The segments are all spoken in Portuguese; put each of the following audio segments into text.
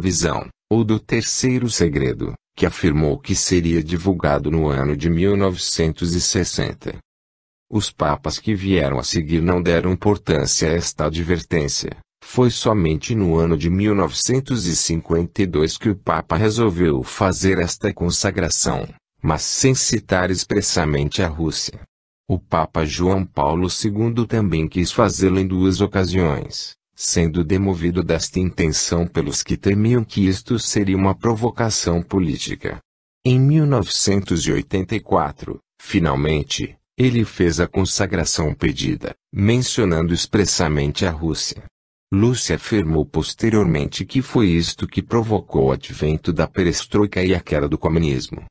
visão, ou do terceiro segredo, que afirmou que seria divulgado no ano de 1960. Os papas que vieram a seguir não deram importância a esta advertência. Foi somente no ano de 1952 que o Papa resolveu fazer esta consagração, mas sem citar expressamente a Rússia. O Papa João Paulo II também quis fazê-lo em 2 ocasiões, sendo demovido desta intenção pelos que temiam que isto seria uma provocação política. Em 1984, finalmente, ele fez a consagração pedida, mencionando expressamente a Rússia. Lúcia afirmou posteriormente que foi isto que provocou o advento da perestroika e a queda do comunismo.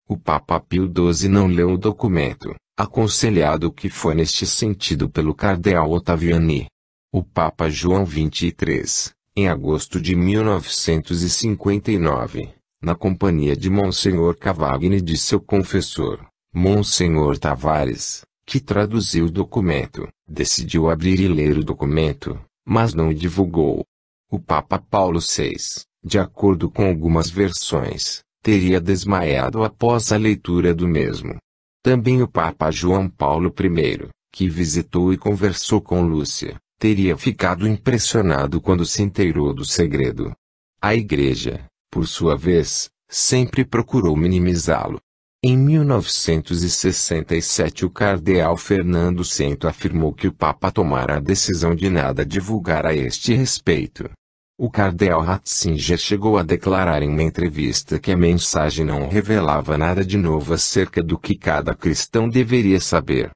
O Papa Pio XII não leu o documento, aconselhado que foi neste sentido pelo cardeal Ottaviani. O Papa João XXIII, em agosto de 1959, na companhia de Monsenhor Cavagne e de seu confessor, Monsenhor Tavares, que traduziu o documento, decidiu abrir e ler o documento, mas não o divulgou. O Papa Paulo VI, de acordo com algumas versões, teria desmaiado após a leitura do mesmo. Também o Papa João Paulo I, que visitou e conversou com Lúcia, teria ficado impressionado quando se inteirou do segredo. A Igreja, por sua vez, sempre procurou minimizá-lo. Em 1967 o cardeal Fernando Cento afirmou que o Papa tomara a decisão de nada divulgar a este respeito. O cardeal Ratzinger chegou a declarar em uma entrevista que a mensagem não revelava nada de novo acerca do que cada cristão deveria saber.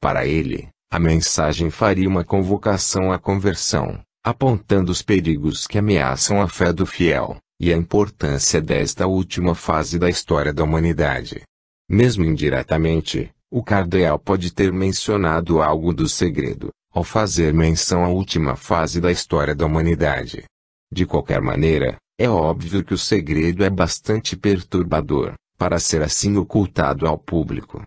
Para ele, a mensagem faria uma convocação à conversão, apontando os perigos que ameaçam a fé do fiel, e a importância desta última fase da história da humanidade. Mesmo indiretamente, o cardeal pode ter mencionado algo do segredo, ao fazer menção à última fase da história da humanidade. De qualquer maneira, é óbvio que o segredo é bastante perturbador, para ser assim ocultado ao público.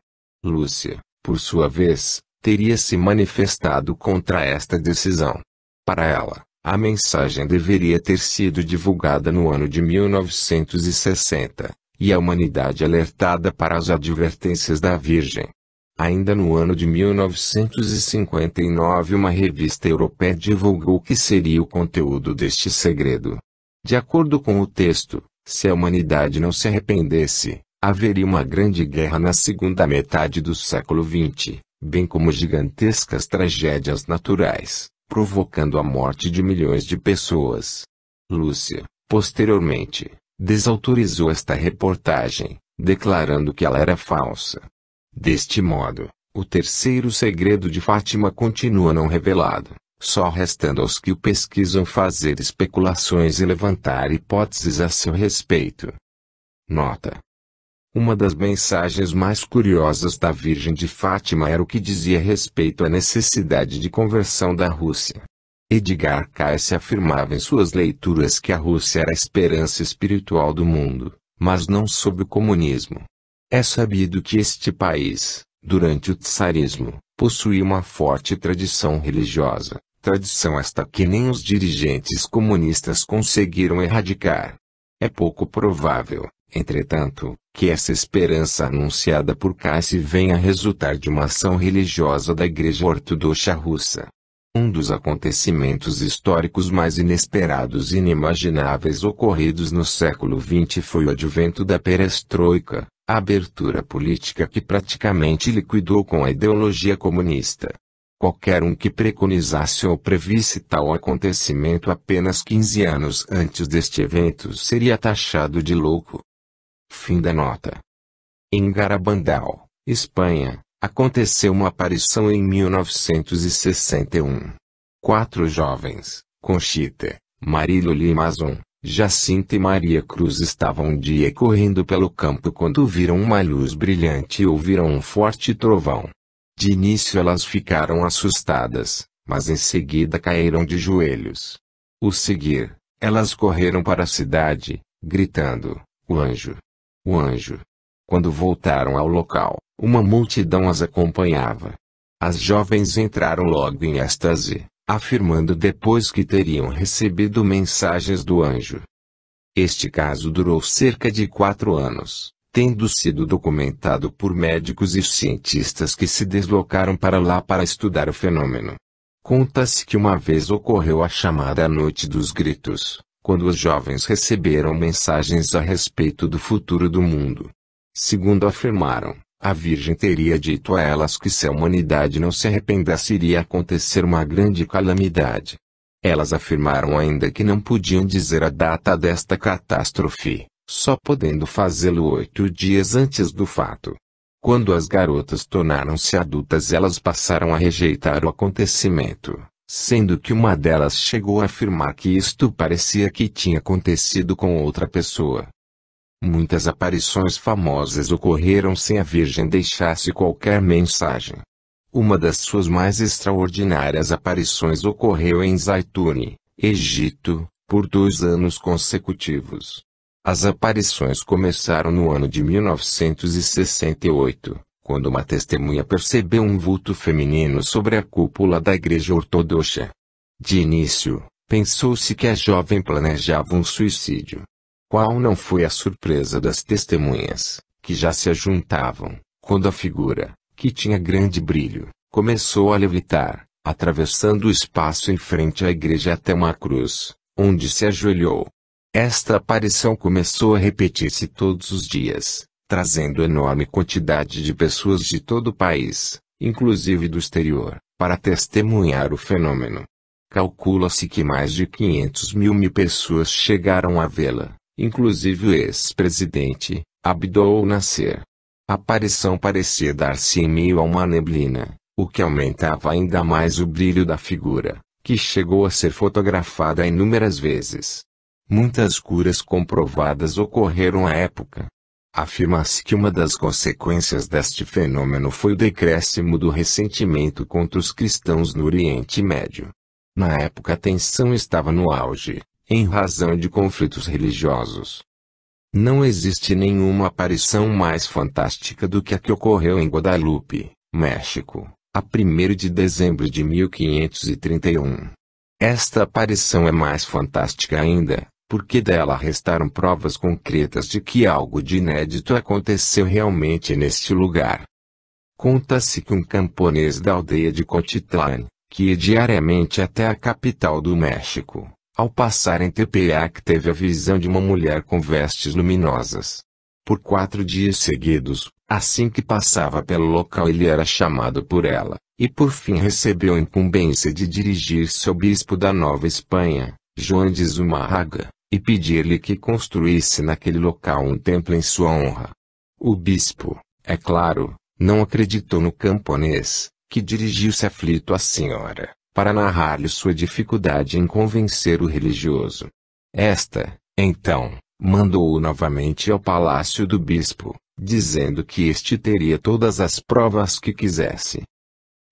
Lúcia, por sua vez, teria se manifestado contra esta decisão. Para ela, a mensagem deveria ter sido divulgada no ano de 1960. E a humanidade alertada para as advertências da Virgem. Ainda no ano de 1959 uma revista europeia divulgou que seria o conteúdo deste segredo. De acordo com o texto, se a humanidade não se arrependesse, haveria uma grande guerra na segunda metade do século XX, bem como gigantescas tragédias naturais, provocando a morte de milhões de pessoas. Lúcia, posteriormente, desautorizou esta reportagem, declarando que ela era falsa. Deste modo, o terceiro segredo de Fátima continua não revelado, só restando aos que o pesquisam fazer especulações e levantar hipóteses a seu respeito. Nota: uma das mensagens mais curiosas da Virgem de Fátima era o que dizia respeito à necessidade de conversão da Rússia. Edgar Cayce afirmava em suas leituras que a Rússia era a esperança espiritual do mundo, mas não sob o comunismo. É sabido que este país, durante o czarismo, possuía uma forte tradição religiosa, tradição esta que nem os dirigentes comunistas conseguiram erradicar. É pouco provável, entretanto, que essa esperança anunciada por Cayce venha a resultar de uma ação religiosa da Igreja Ortodoxa Russa. Um dos acontecimentos históricos mais inesperados e inimagináveis ocorridos no século XX foi o advento da perestroika, a abertura política que praticamente liquidou com a ideologia comunista. Qualquer um que preconizasse ou previsse tal acontecimento apenas 15 anos antes deste evento seria taxado de louco. Fim da nota. Em Garabandal, Espanha, aconteceu uma aparição em 1961. 4 jovens, Conchita, Marília Limazon, Jacinta e Maria Cruz estavam um dia correndo pelo campo quando viram uma luz brilhante e ouviram um forte trovão. De início elas ficaram assustadas, mas em seguida caíram de joelhos. Ao seguir, elas correram para a cidade, gritando: "O anjo! O anjo!" Quando voltaram ao local, uma multidão as acompanhava. As jovens entraram logo em êxtase, afirmando depois que teriam recebido mensagens do anjo. Este caso durou cerca de 4 anos, tendo sido documentado por médicos e cientistas que se deslocaram para lá para estudar o fenômeno. Conta-se que uma vez ocorreu a chamada Noite dos Gritos, quando os jovens receberam mensagens a respeito do futuro do mundo. Segundo afirmaram, a Virgem teria dito a elas que se a humanidade não se arrependesse iria acontecer uma grande calamidade. Elas afirmaram ainda que não podiam dizer a data desta catástrofe, só podendo fazê-lo 8 dias antes do fato. Quando as garotas tornaram-se adultas, elas passaram a rejeitar o acontecimento, sendo que uma delas chegou a afirmar que isto parecia que tinha acontecido com outra pessoa. Muitas aparições famosas ocorreram sem a Virgem deixasse qualquer mensagem. Uma das suas mais extraordinárias aparições ocorreu em Zaitune, Egito, por 2 anos consecutivos. As aparições começaram no ano de 1968, quando uma testemunha percebeu um vulto feminino sobre a cúpula da igreja ortodoxa. De início, pensou-se que a jovem planejava um suicídio. Qual não foi a surpresa das testemunhas, que já se ajuntavam, quando a figura, que tinha grande brilho, começou a levitar, atravessando o espaço em frente à igreja até uma cruz, onde se ajoelhou. Esta aparição começou a repetir-se todos os dias, trazendo enorme quantidade de pessoas de todo o país, inclusive do exterior, para testemunhar o fenômeno. Calcula-se que mais de 500.000 pessoas chegaram a vê-la, inclusive o ex-presidente, Abdul Nasser. A aparição parecia dar-se em meio a uma neblina, o que aumentava ainda mais o brilho da figura, que chegou a ser fotografada inúmeras vezes. Muitas curas comprovadas ocorreram à época. Afirma-se que uma das consequências deste fenômeno foi o decréscimo do ressentimento contra os cristãos no Oriente Médio. Na época a tensão estava no auge, em razão de conflitos religiosos. Não existe nenhuma aparição mais fantástica do que a que ocorreu em Guadalupe, México, a 1º de dezembro de 1531. Esta aparição é mais fantástica ainda, porque dela restaram provas concretas de que algo de inédito aconteceu realmente neste lugar. Conta-se que um camponês da aldeia de Cotitlán, que ia diariamente até a capital do México, ao passar em Tepeyac teve a visão de uma mulher com vestes luminosas. Por 4 dias seguidos, assim que passava pelo local ele era chamado por ela, e por fim recebeu a incumbência de dirigir-se ao bispo da Nova Espanha, João de Zumárraga, e pedir-lhe que construísse naquele local um templo em sua honra. O bispo, é claro, não acreditou no camponês, que dirigiu-se aflito à senhora, para narrar-lhe sua dificuldade em convencer o religioso. Esta, então, mandou-o novamente ao palácio do bispo, dizendo que este teria todas as provas que quisesse.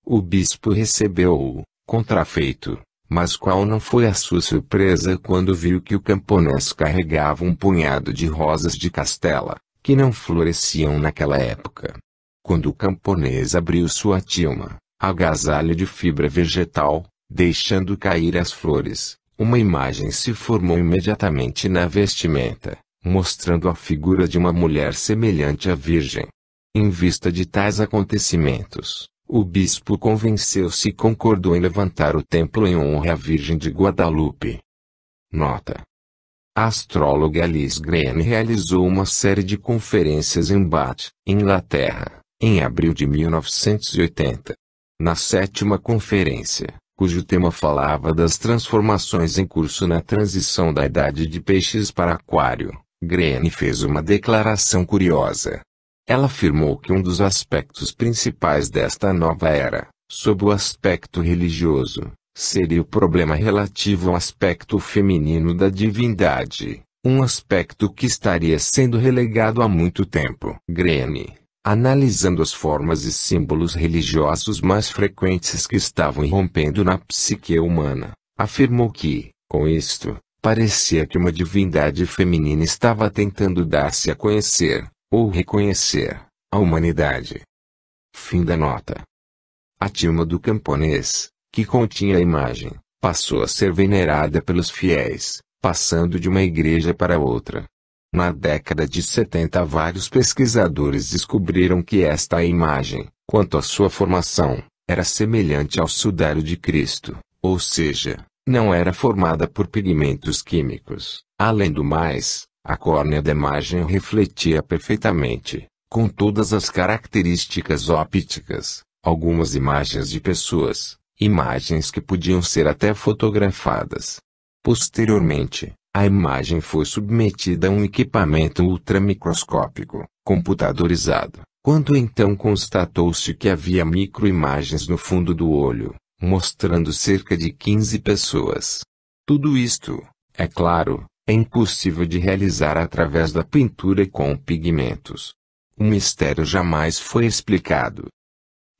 O bispo recebeu-o, contrafeito, mas qual não foi a sua surpresa quando viu que o camponês carregava um punhado de rosas de castela, que não floresciam naquela época. Quando o camponês abriu sua tilma, agasalho de fibra vegetal, deixando cair as flores, uma imagem se formou imediatamente na vestimenta, mostrando a figura de uma mulher semelhante à Virgem. Em vista de tais acontecimentos, o bispo convenceu-se e concordou em levantar o templo em honra à Virgem de Guadalupe. Nota: a astróloga Alice Green realizou uma série de conferências em Bath, Inglaterra, em abril de 1980. Na 7ª conferência, cujo tema falava das transformações em curso na transição da Idade de Peixes para Aquário, Green fez uma declaração curiosa. Ela afirmou que um dos aspectos principais desta nova era, sob o aspecto religioso, seria o problema relativo ao aspecto feminino da divindade, um aspecto que estaria sendo relegado há muito tempo. Green, analisando as formas e símbolos religiosos mais frequentes que estavam irrompendo na psique humana, afirmou que, com isto, parecia que uma divindade feminina estava tentando dar-se a conhecer, ou reconhecer, a humanidade. Fim da nota. A tilma do camponês, que continha a imagem, passou a ser venerada pelos fiéis, passando de uma igreja para outra. Na década de 70, vários pesquisadores descobriram que esta imagem, quanto à sua formação, era semelhante ao sudário de Cristo, ou seja, não era formada por pigmentos químicos. Além do mais, a córnea da imagem refletia perfeitamente, com todas as características ópticas, algumas imagens de pessoas, imagens que podiam ser até fotografadas. Posteriormente, a imagem foi submetida a um equipamento ultramicroscópico, computadorizado, quando então constatou-se que havia microimagens no fundo do olho, mostrando cerca de 15 pessoas. Tudo isto, é claro, é impossível de realizar através da pintura com pigmentos. O mistério jamais foi explicado.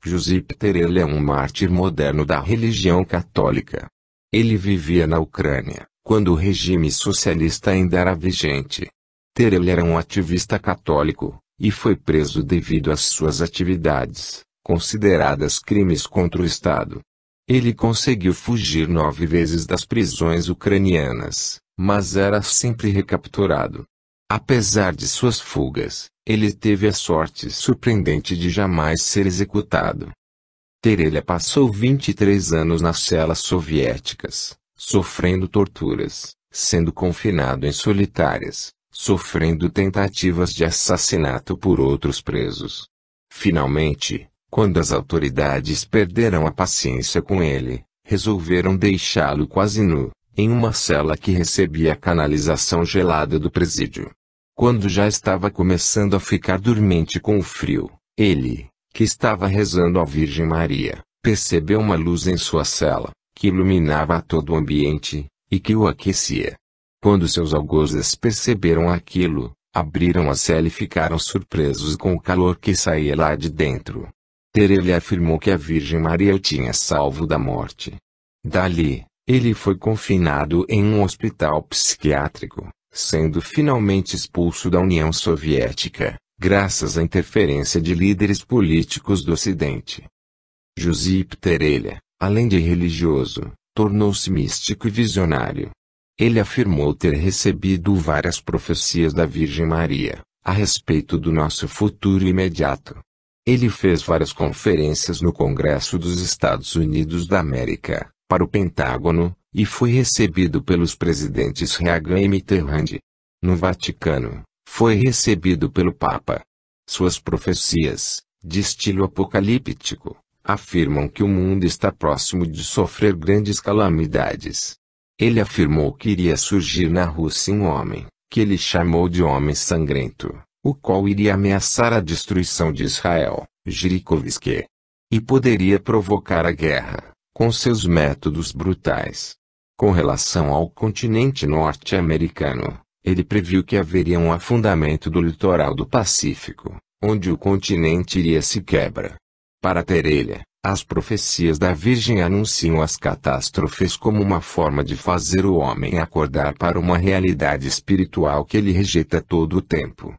Josip Terele é um mártir moderno da religião católica. Ele vivia na Ucrânia, quando o regime socialista ainda era vigente. Terele era um ativista católico, e foi preso devido às suas atividades, consideradas crimes contra o Estado. Ele conseguiu fugir 9 vezes das prisões ucranianas, mas era sempre recapturado. Apesar de suas fugas, ele teve a sorte surpreendente de jamais ser executado. Terele passou 23 anos nas celas soviéticas, sofrendo torturas, sendo confinado em solitárias, sofrendo tentativas de assassinato por outros presos. Finalmente, quando as autoridades perderam a paciência com ele, resolveram deixá-lo quase nu, em uma cela que recebia a canalização gelada do presídio. Quando já estava começando a ficar dormente com o frio, ele, que estava rezando à Virgem Maria, percebeu uma luz em sua cela, que iluminava todo o ambiente, e que o aquecia. Quando seus algozes perceberam aquilo, abriram a cela e ficaram surpresos com o calor que saía lá de dentro. Terele afirmou que a Virgem Maria o tinha salvo da morte. Dali, ele foi confinado em um hospital psiquiátrico, sendo finalmente expulso da União Soviética, graças à interferência de líderes políticos do Ocidente. Josip Terele, além de religioso, tornou-se místico e visionário. Ele afirmou ter recebido várias profecias da Virgem Maria, a respeito do nosso futuro imediato. Ele fez várias conferências no Congresso dos Estados Unidos da América, para o Pentágono, e foi recebido pelos presidentes Reagan e Mitterrand. No Vaticano, foi recebido pelo Papa. Suas profecias, de estilo apocalíptico, afirmam que o mundo está próximo de sofrer grandes calamidades. Ele afirmou que iria surgir na Rússia um homem, que ele chamou de Homem Sangrento, o qual iria ameaçar a destruição de Israel, Jirikovski, e poderia provocar a guerra, com seus métodos brutais. Com relação ao continente norte-americano, ele previu que haveria um afundamento do litoral do Pacífico, onde o continente iria se quebrar. Para Terele, as profecias da Virgem anunciam as catástrofes como uma forma de fazer o homem acordar para uma realidade espiritual que ele rejeita todo o tempo.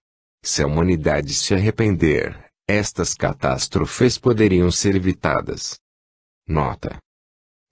Se a humanidade se arrepender, estas catástrofes poderiam ser evitadas. Nota: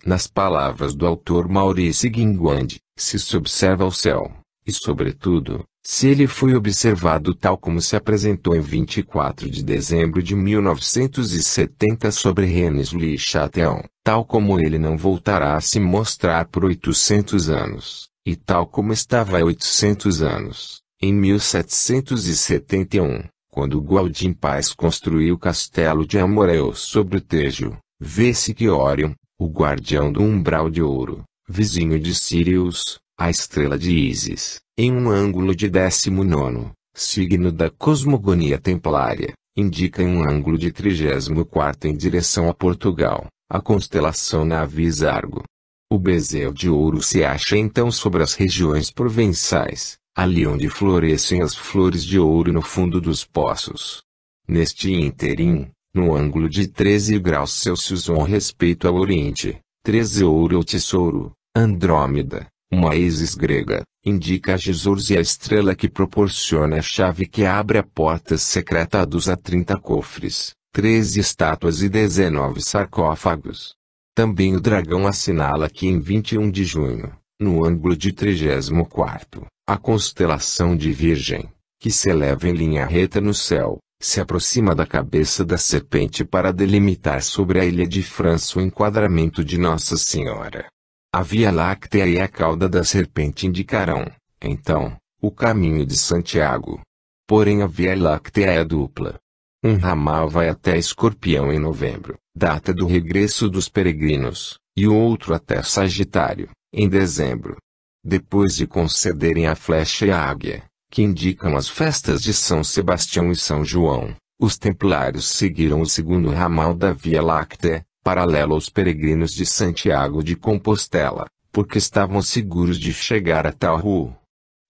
nas palavras do autor Maurice Guingwand, se observa o céu, e sobretudo, se ele foi observado tal como se apresentou em 24 de dezembro de 1970 sobre Rennes-le-Château, tal como ele não voltará a se mostrar por 800 anos, e tal como estava há 800 anos, em 1771, quando Gaudin Paz construiu o castelo de Amoreus sobre o Tejo, vê-se que Órion, o guardião do umbral de ouro, vizinho de Sirius, a estrela de Ísis, em um ângulo de 19º, signo da cosmogonia templária, indica em um ângulo de 34º em direção a Portugal, a constelação Navis Argo. O bezerro de ouro se acha então sobre as regiões provençais, ali onde florescem as flores de ouro no fundo dos poços. Neste ínterim, no ângulo de 13 graus Celsius com respeito ao Oriente, 13 ouro ou tesouro, Andrômeda, uma Ísis grega, indica a Jesus e a estrela que proporciona a chave que abre a porta secreta dos a 30 cofres, 13 estátuas e 19 sarcófagos. Também o dragão assinala que em 21 de junho, No ângulo de 34º, a constelação de Virgem, que se eleva em linha reta no céu, se aproxima da cabeça da serpente para delimitar sobre a ilha de França o enquadramento de Nossa Senhora. A Via Láctea e a cauda da serpente indicarão, então, o caminho de Santiago. Porém a Via Láctea é dupla. Um ramal vai até Escorpião em novembro, data do regresso dos peregrinos, e o outro até Sagitário, em dezembro. Depois de concederem a flecha e a águia, que indicam as festas de São Sebastião e São João, os templários seguiram o segundo ramal da Via Láctea, paralelo aos peregrinos de Santiago de Compostela, porque estavam seguros de chegar a tal rua.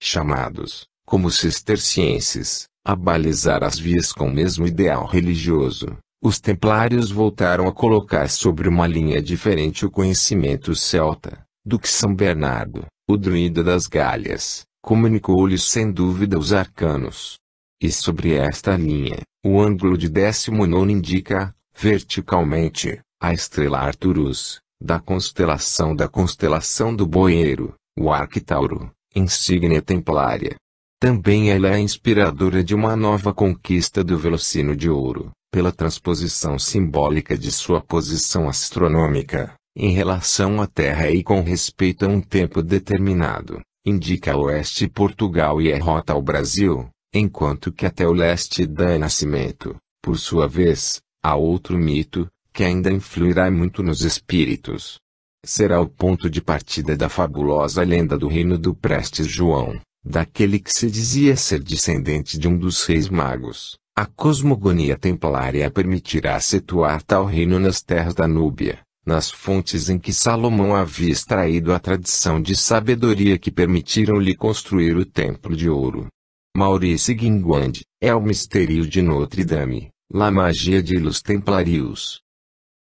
Chamados, como cistercienses, a balizar as vias com o mesmo ideal religioso, os templários voltaram a colocar sobre uma linha diferente o conhecimento celta, do que São Bernardo, o druida das Galhas, comunicou-lhes sem dúvida os arcanos. E sobre esta linha, o ângulo de 19º indica, verticalmente, a estrela Arcturus, da constelação do Boeiro, o Arquitauro, insígnia templária. Também ela é inspiradora de uma nova conquista do Velocino de Ouro, pela transposição simbólica de sua posição astronômica, em relação à Terra e com respeito a um tempo determinado, indica a oeste Portugal e é rota ao Brasil, enquanto que até o leste dá nascimento, por sua vez, a outro mito, que ainda influirá muito nos espíritos. Será o ponto de partida da fabulosa lenda do reino do Prestes João, daquele que se dizia ser descendente de um dos reis magos. A cosmogonia templária permitirá situar tal reino nas terras da Núbia, nas fontes em que Salomão havia extraído a tradição de sabedoria que permitiram-lhe construir o Templo de Ouro. Maurice Guinguand, é o mistério de Notre Dame, la magia de los Templarios.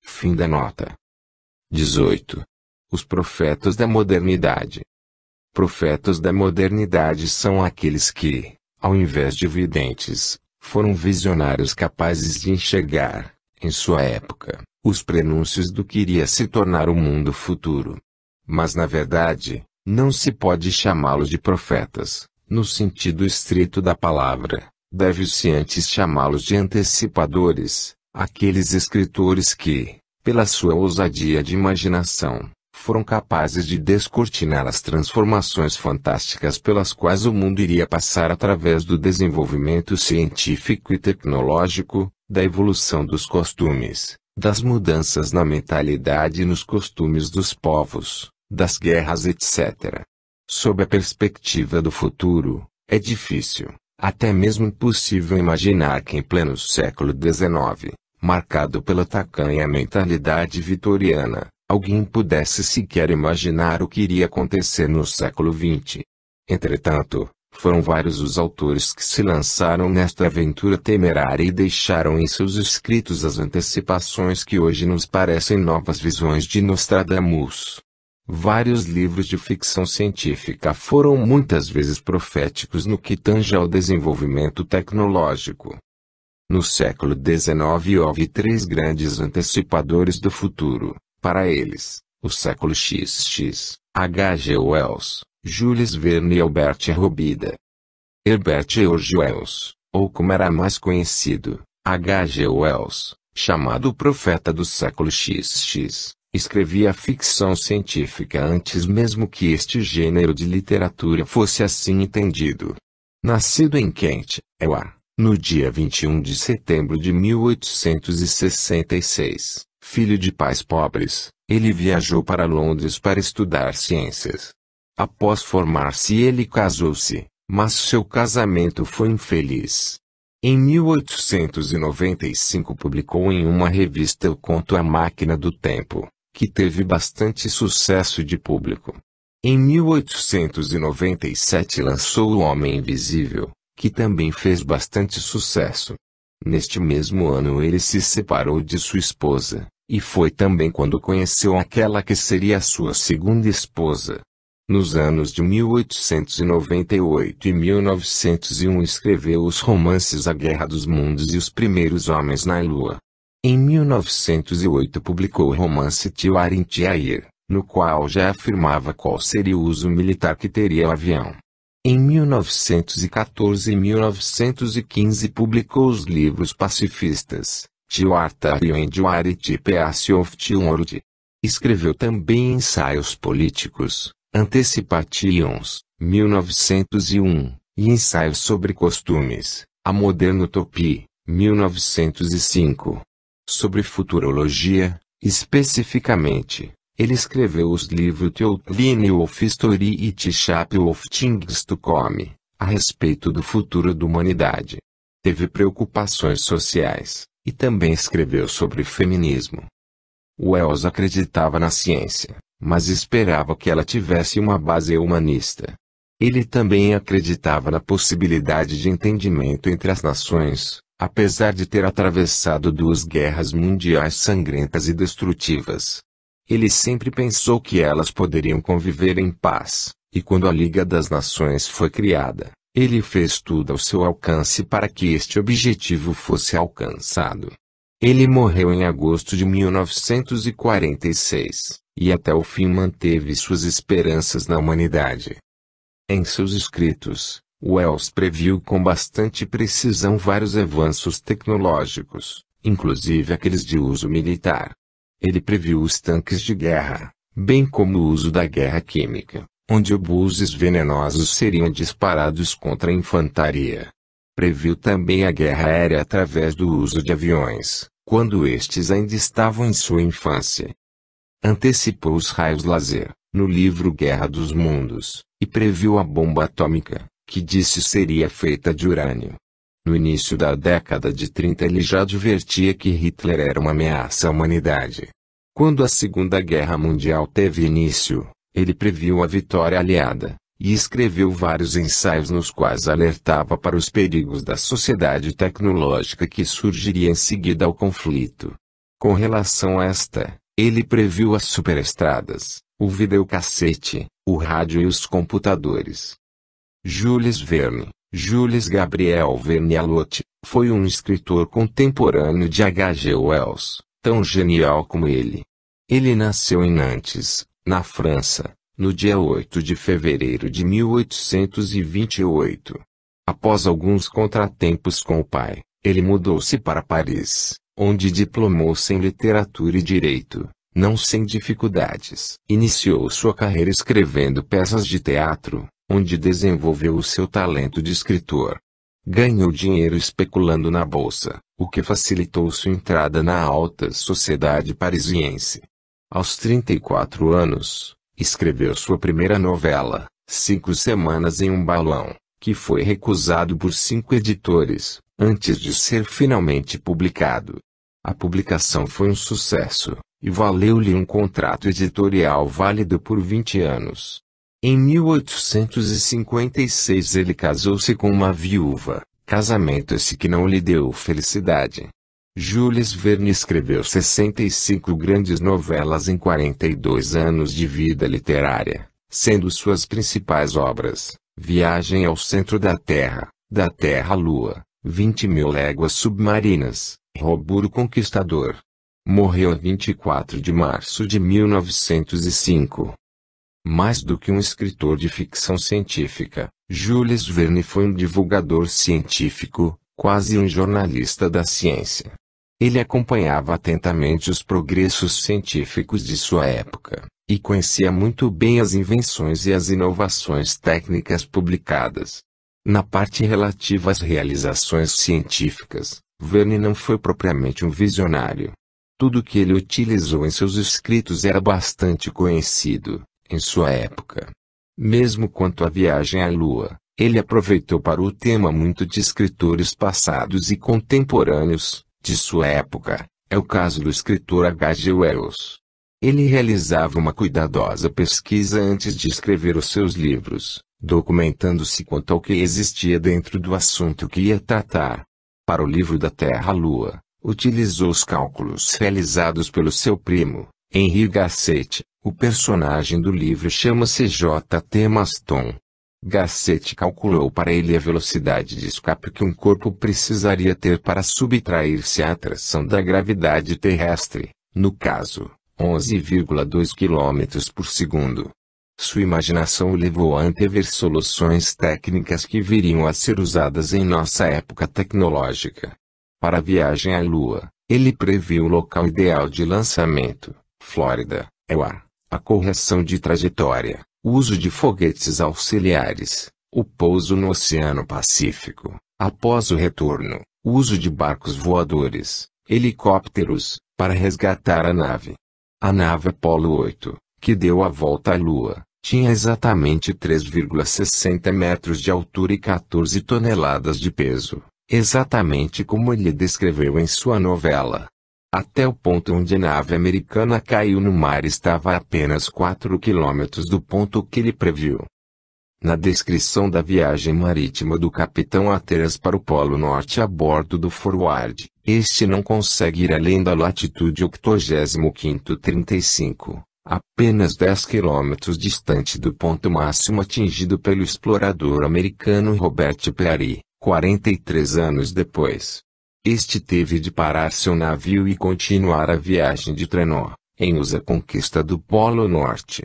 Fim da nota. 18. Os profetas da modernidade. Profetas da modernidade são aqueles que, ao invés de videntes, foram visionários capazes de enxergar, em sua época, os prenúncios do que iria se tornar o mundo futuro. Mas na verdade, não se pode chamá-los de profetas, no sentido estrito da palavra, deve-se antes chamá-los de antecipadores, aqueles escritores que, pela sua ousadia de imaginação, foram capazes de descortinar as transformações fantásticas pelas quais o mundo iria passar através do desenvolvimento científico e tecnológico, da evolução dos costumes, das mudanças na mentalidade e nos costumes dos povos, das guerras etc. Sob a perspectiva do futuro, é difícil, até mesmo impossível imaginar que em pleno século XIX, marcado pela tacanha mentalidade vitoriana, alguém pudesse sequer imaginar o que iria acontecer no século XX. Entretanto, foram vários os autores que se lançaram nesta aventura temerária e deixaram em seus escritos as antecipações que hoje nos parecem novas visões de Nostradamus. Vários livros de ficção científica foram muitas vezes proféticos no que tange ao desenvolvimento tecnológico. No século XIX houve três grandes antecipadores do futuro, para eles, o século XX, H. G. Wells, Jules Verne e Albert Robida. Herbert George Wells, ou como era mais conhecido, H. G. Wells, chamado o profeta do século XX, escrevia ficção científica antes mesmo que este gênero de literatura fosse assim entendido. Nascido em Kent, Iowa, no dia 21 de setembro de 1866, filho de pais pobres, ele viajou para Londres para estudar ciências. Após formar-se ele casou-se, mas seu casamento foi infeliz. Em 1895 publicou em uma revista o conto A Máquina do Tempo, que teve bastante sucesso de público. Em 1897 lançou O Homem Invisível, que também fez bastante sucesso. Neste mesmo ano ele se separou de sua esposa, e foi também quando conheceu aquela que seria a sua segunda esposa. Nos anos de 1898 e 1901 escreveu os romances A Guerra dos Mundos e Os Primeiros Homens na Lua. Em 1908 publicou o romance Tio Arintiair, no qual já afirmava qual seria o uso militar que teria o avião. Em 1914 e 1915 publicou os livros pacifistas, Tiwartario and Peace of World. Escreveu também ensaios políticos, Anticipations, 1901, e ensaios sobre costumes, A Moderna Utopia, 1905. Sobre futurologia, especificamente, ele escreveu os livros The Outline of History e The Shape of Things to Come, a respeito do futuro da humanidade. Teve preocupações sociais, e também escreveu sobre feminismo. Wells acreditava na ciência, mas esperava que ela tivesse uma base humanista. Ele também acreditava na possibilidade de entendimento entre as nações, apesar de ter atravessado 2 guerras mundiais sangrentas e destrutivas. Ele sempre pensou que elas poderiam conviver em paz, e quando a Liga das Nações foi criada, ele fez tudo ao seu alcance para que este objetivo fosse alcançado. Ele morreu em agosto de 1946, e até o fim manteve suas esperanças na humanidade. Em seus escritos, Wells previu com bastante precisão vários avanços tecnológicos, inclusive aqueles de uso militar. Ele previu os tanques de guerra, bem como o uso da guerra química, onde obuses venenosos seriam disparados contra a infantaria. Previu também a guerra aérea através do uso de aviões, quando estes ainda estavam em sua infância. Antecipou os raios laser, no livro Guerra dos Mundos, e previu a bomba atômica, que disse seria feita de urânio. No início da década de 30 ele já advertia que Hitler era uma ameaça à humanidade. Quando a Segunda Guerra Mundial teve início, ele previu a vitória aliada, e escreveu vários ensaios nos quais alertava para os perigos da sociedade tecnológica que surgiria em seguida ao conflito. Com relação a esta, ele previu as superestradas, o videocassete, o rádio e os computadores. Jules Verne, Jules Gabriel Verne-Allotte, foi um escritor contemporâneo de H.G. Wells, tão genial como ele. Ele nasceu em Nantes, na França, no dia 8 de fevereiro de 1828. Após alguns contratempos com o pai, ele mudou-se para Paris, onde diplomou-se em literatura e direito, não sem dificuldades. Iniciou sua carreira escrevendo peças de teatro, onde desenvolveu o seu talento de escritor. Ganhou dinheiro especulando na bolsa, o que facilitou sua entrada na alta sociedade parisiense. Aos 34 anos, escreveu sua primeira novela, 5 Semanas em um Balão, que foi recusado por 5 editores, antes de ser finalmente publicado. A publicação foi um sucesso, e valeu-lhe um contrato editorial válido por 20 anos. Em 1856 ele casou-se com uma viúva, casamento esse que não lhe deu felicidade. Jules Verne escreveu 65 grandes novelas em 42 anos de vida literária, sendo suas principais obras, Viagem ao Centro da Terra à Lua, 20.000 Léguas Submarinas, Robur o Conquistador. Morreu a 24 de março de 1905. Mais do que um escritor de ficção científica, Jules Verne foi um divulgador científico, quase um jornalista da ciência. Ele acompanhava atentamente os progressos científicos de sua época, e conhecia muito bem as invenções e as inovações técnicas publicadas. Na parte relativa às realizações científicas, Verne não foi propriamente um visionário. Tudo que ele utilizou em seus escritos era bastante conhecido em sua época. Mesmo quanto à viagem à Lua, ele aproveitou para o tema muito de escritores passados e contemporâneos de sua época, é o caso do escritor H.G. Wells. Ele realizava uma cuidadosa pesquisa antes de escrever os seus livros, documentando-se quanto ao que existia dentro do assunto que ia tratar. Para o livro da Terra à Lua, utilizou os cálculos realizados pelo seu primo, Henri Gasset. O personagem do livro chama-se J.T. Maston. Gasset calculou para ele a velocidade de escape que um corpo precisaria ter para subtrair-se à atração da gravidade terrestre, no caso, 11,2 km por segundo. Sua imaginação o levou a antever soluções técnicas que viriam a ser usadas em nossa época tecnológica. Para a viagem à Lua, ele previu o local ideal de lançamento, Flórida, EUA, a correção de trajetória, o uso de foguetes auxiliares, o pouso no Oceano Pacífico, após o retorno, o uso de barcos voadores, helicópteros, para resgatar a nave. A nave Apollo 8, que deu a volta à Lua, tinha exatamente 3,60 metros de altura e 14 toneladas de peso, exatamente como ele descreveu em sua novela. Até o ponto onde a nave americana caiu no mar estava a apenas 4 quilômetros do ponto que ele previu. Na descrição da viagem marítima do capitão Hatteras para o Polo Norte a bordo do Forward, este não consegue ir além da latitude 85°35, apenas 10 quilômetros distante do ponto máximo atingido pelo explorador americano Robert Peary, 43 anos depois. Este teve de parar seu navio e continuar a viagem de trenó, em uso à conquista do Polo Norte.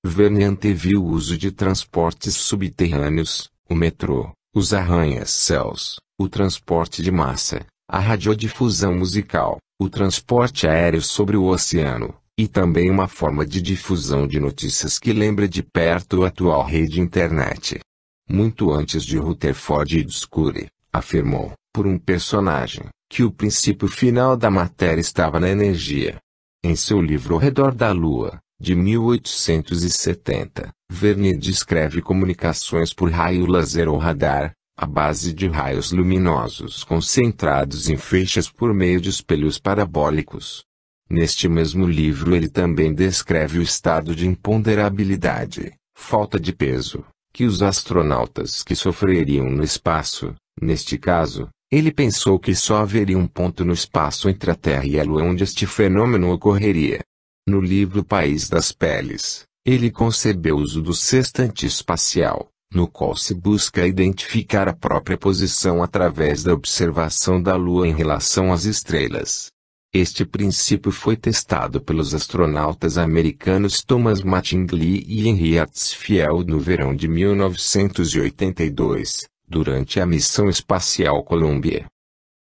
Verne anteviu o uso de transportes subterrâneos, o metrô, os arranha-céus, o transporte de massa, a radiodifusão musical, o transporte aéreo sobre o oceano, e também uma forma de difusão de notícias que lembra de perto a atual rede internet. Muito antes de Rutherford discutir, afirmou, por um personagem, que o princípio final da matéria estava na energia. Em seu livro Ao Redor da Lua, de 1870, Verne descreve comunicações por raio laser ou radar, à base de raios luminosos concentrados em feixes por meio de espelhos parabólicos. Neste mesmo livro ele também descreve o estado de imponderabilidade, falta de peso, que os astronautas que sofreriam no espaço. Neste caso, ele pensou que só haveria um ponto no espaço entre a Terra e a Lua onde este fenômeno ocorreria. No livro País das Peles, ele concebeu o uso do sextante espacial, no qual se busca identificar a própria posição através da observação da Lua em relação às estrelas. Este princípio foi testado pelos astronautas americanos Thomas Mattingly e Henry Hartsfield no verão de 1982, durante a missão espacial Columbia.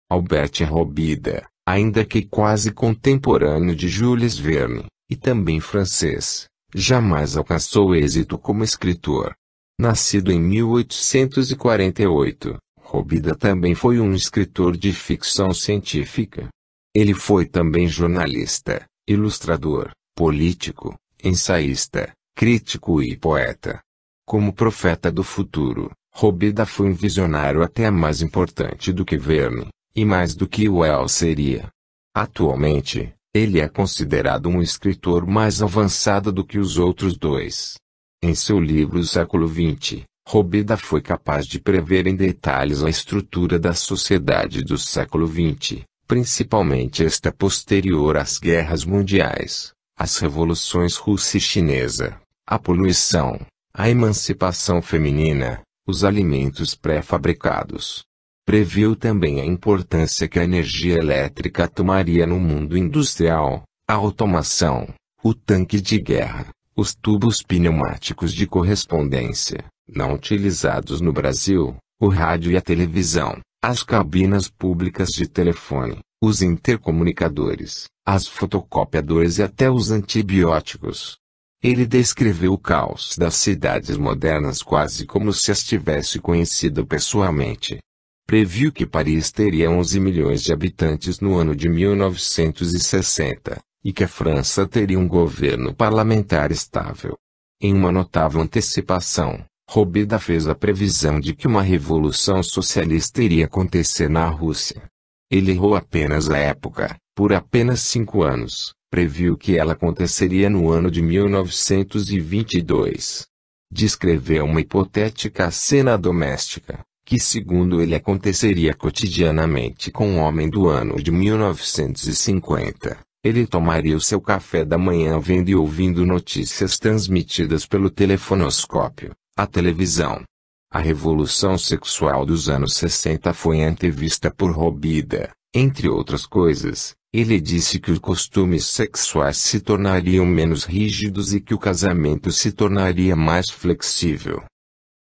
Albert Robida, ainda que quase contemporâneo de Jules Verne, e também francês, jamais alcançou êxito como escritor. Nascido em 1848, Robida também foi um escritor de ficção científica. Ele foi também jornalista, ilustrador, político, ensaísta, crítico e poeta. Como profeta do futuro, Robida foi um visionário até mais importante do que Verne, e mais do que Wells seria. Atualmente, ele é considerado um escritor mais avançado do que os outros dois. Em seu livro O Século XX, Robida foi capaz de prever em detalhes a estrutura da sociedade do século XX, principalmente esta posterior às guerras mundiais, as revoluções russa e chinesa, a poluição, a emancipação feminina, os alimentos pré-fabricados. Previu também a importância que a energia elétrica tomaria no mundo industrial, a automação, o tanque de guerra, os tubos pneumáticos de correspondência, não utilizados no Brasil, o rádio e a televisão, as cabinas públicas de telefone, os intercomunicadores, as fotocopiadoras e até os antibióticos. Ele descreveu o caos das cidades modernas quase como se as tivesse conhecido pessoalmente. Previu que Paris teria 11 milhões de habitantes no ano de 1960, e que a França teria um governo parlamentar estável. Em uma notável antecipação, Robida fez a previsão de que uma revolução socialista iria acontecer na Rússia. Ele errou apenas a época, por apenas 5 anos, previu que ela aconteceria no ano de 1922. Descreveu uma hipotética cena doméstica, que segundo ele aconteceria cotidianamente com o homem do ano de 1950. Ele tomaria o seu café da manhã vendo e ouvindo notícias transmitidas pelo telefonoscópio, a televisão. A revolução sexual dos anos 60 foi antevista por Robida, entre outras coisas. Ele disse que os costumes sexuais se tornariam menos rígidos e que o casamento se tornaria mais flexível.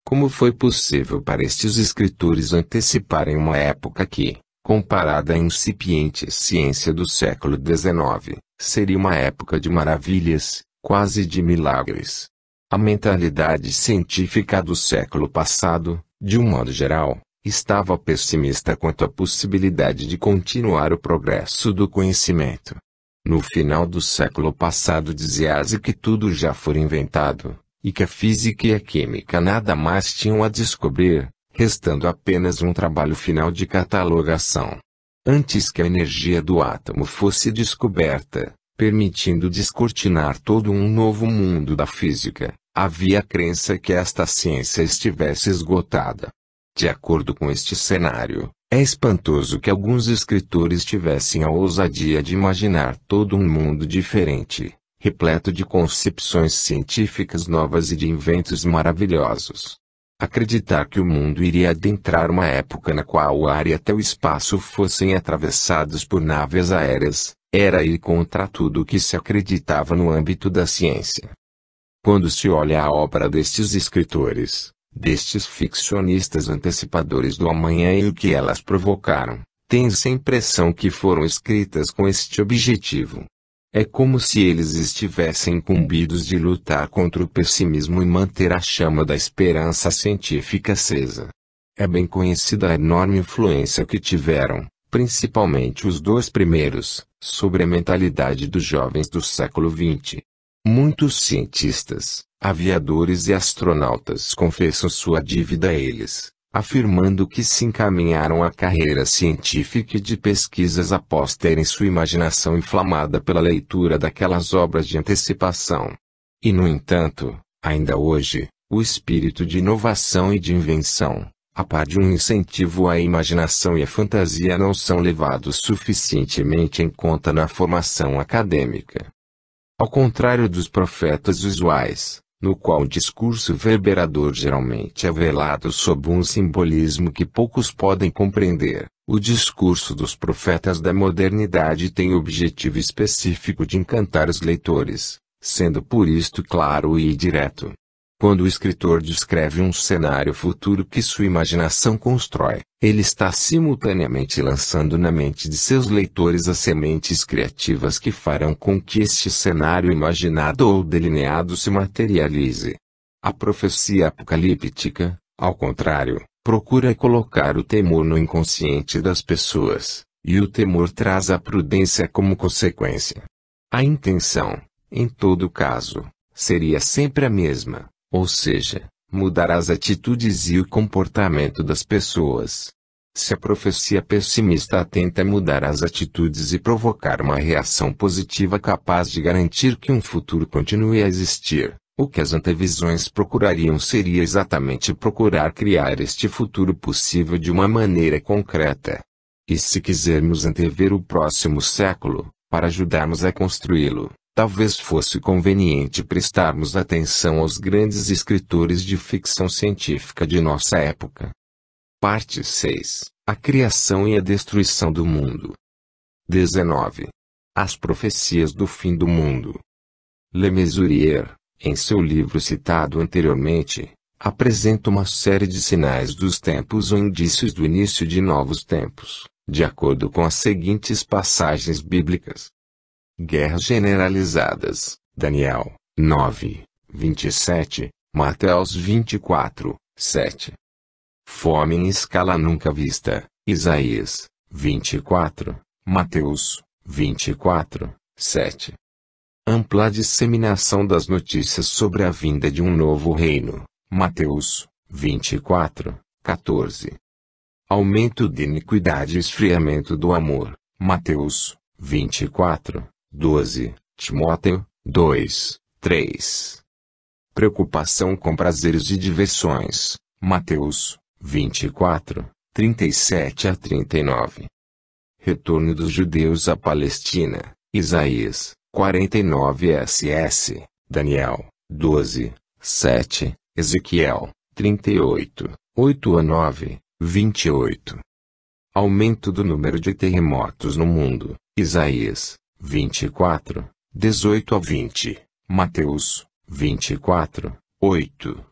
Como foi possível para estes escritores anteciparem uma época que, comparada à incipiente ciência do século XIX, seria uma época de maravilhas, quase de milagres? A mentalidade científica do século passado, de um modo geral, estava pessimista quanto à possibilidade de continuar o progresso do conhecimento. No final do século passado dizia-se que tudo já fora inventado, e que a física e a química nada mais tinham a descobrir, restando apenas um trabalho final de catalogação. Antes que a energia do átomo fosse descoberta, permitindo descortinar todo um novo mundo da física, havia a crença que esta ciência estivesse esgotada. De acordo com este cenário, é espantoso que alguns escritores tivessem a ousadia de imaginar todo um mundo diferente, repleto de concepções científicas novas e de inventos maravilhosos. Acreditar que o mundo iria adentrar uma época na qual o ar e até o espaço fossem atravessados por naves aéreas, era ir contra tudo o que se acreditava no âmbito da ciência. Quando se olha a obra destes escritores, destes ficcionistas antecipadores do amanhã e o que elas provocaram, tem-se a impressão que foram escritas com este objetivo. É como se eles estivessem incumbidos de lutar contra o pessimismo e manter a chama da esperança científica acesa. É bem conhecida a enorme influência que tiveram, principalmente os dois primeiros, sobre a mentalidade dos jovens do século XX. Muitos cientistas, aviadores e astronautas confessam sua dívida a eles, afirmando que se encaminharam à carreira científica e de pesquisas após terem sua imaginação inflamada pela leitura daquelas obras de antecipação. E no entanto, ainda hoje, o espírito de inovação e de invenção, a par de um incentivo à imaginação e à fantasia, não são levados suficientemente em conta na formação acadêmica. Ao contrário dos profetas usuais, no qual o discurso verberador geralmente é velado sob um simbolismo que poucos podem compreender, o discurso dos profetas da modernidade tem o objetivo específico de encantar os leitores, sendo por isto claro e direto. Quando o escritor descreve um cenário futuro que sua imaginação constrói, ele está simultaneamente lançando na mente de seus leitores as sementes criativas que farão com que este cenário imaginado ou delineado se materialize. A profecia apocalíptica, ao contrário, procura colocar o temor no inconsciente das pessoas, e o temor traz a prudência como consequência. A intenção, em todo caso, seria sempre a mesma. Ou seja, mudar as atitudes e o comportamento das pessoas. Se a profecia pessimista tenta mudar as atitudes e provocar uma reação positiva capaz de garantir que um futuro continue a existir, o que as antevisões procurariam seria exatamente procurar criar este futuro possível de uma maneira concreta. E se quisermos antever o próximo século, para ajudarmos a construí-lo, talvez fosse conveniente prestarmos atenção aos grandes escritores de ficção científica de nossa época. Parte 6. A criação e a destruição do mundo. 19. As profecias do fim do mundo. Le Mesurier, em seu livro citado anteriormente, apresenta uma série de sinais dos tempos ou indícios do início de novos tempos, de acordo com as seguintes passagens bíblicas. Guerras generalizadas, Daniel 9, 27, Mateus 24, 7. Fome em escala nunca vista, Isaías 24, Mateus 24, 7. Ampla disseminação das notícias sobre a vinda de um novo reino, Mateus 24, 14. Aumento de iniquidade e esfriamento do amor, Mateus 24, 12, Timóteo 2, 3. Preocupação com prazeres e diversões, Mateus 24, 37 a 39. Retorno dos judeus à Palestina, Isaías 49 ss, Daniel 12, 7, Ezequiel 38, 8 a 9, 28. Aumento do número de terremotos no mundo, Isaías 24, 18 a 20, Mateus 24, 8.